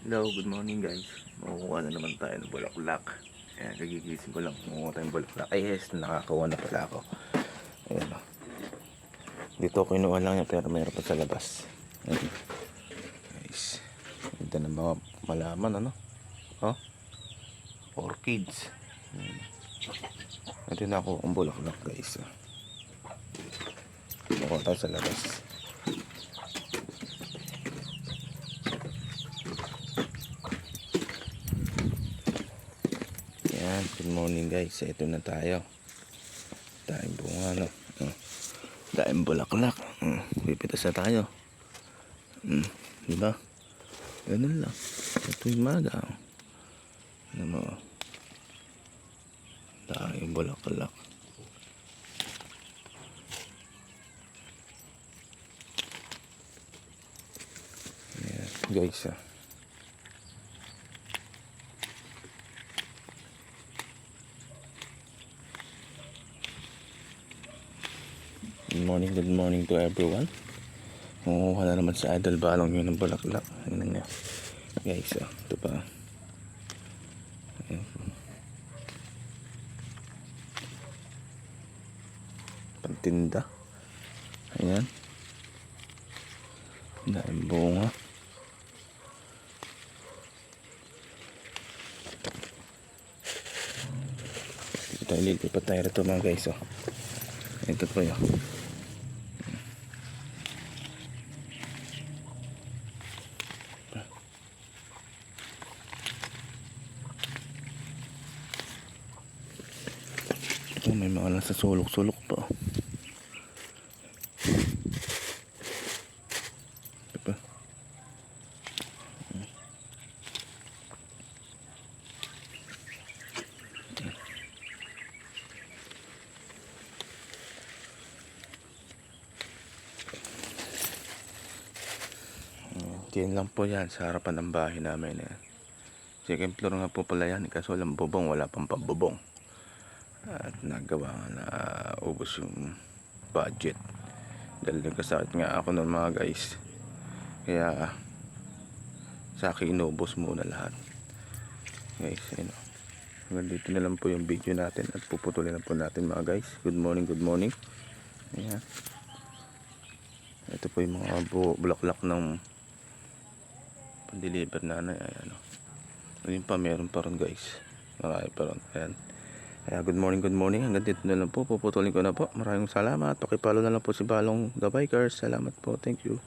Hello, good morning guys. Makukuha na naman tayo ng bulaklak. Ayan, kagigising ko lang. Makukuha tayong bulaklak. Ay yes, nakakakuha na pala ako. Ayan o. Dito ko kinuha lang yan pero mayroon pa sa labas. Ayan. Guys. Ganda ng mga malaman ano. Oh. Orchids. Ayan. Ito na ako ang bulaklak guys. Makukuha tayo sa labas. Good morning guys, ito na tayo. Tayong bunga no. Tayong bulaklak. Pipitas na tayo. Diba? Ganun lang. Ito yung maga. Ano mo? Tayong bulaklak. Ayan guys Good morning to everyone. Kumukuha na naman sa Idol Balong yun ng bulaklak. Ayan nga. Guys, ito pa. Ayan. Pantinda. Ayan. Dahil bunga. Ito, lilipat tayo rito mga guys. Ito po yun. May mga nasa sulok-sulok pa. Diba? Diyan lang po yan sa harapan ng bahay namin. Second floor nga po pala yan. Kaso walang bubong, wala pang pambubong. At nagawa na ubos yung budget dahil nagkasakit nga ako nun mga guys, kaya sa akin inubos muna lahat guys. Hanggang dito na lang po yung video natin at puputulin na po natin mga guys. Good morning, good morning. Ayan. Ito po yung mga bulaklak ng pandeliver nanay. Ayan ayun pa, meron pa ron guys, marami pa ron. Ayan. Good morning, good morning. Hanggang dito na lang po. Puputulin ko na po. Maraming salamat. Pakipalo na lang po si Balong the Bikers. Salamat po. Thank you.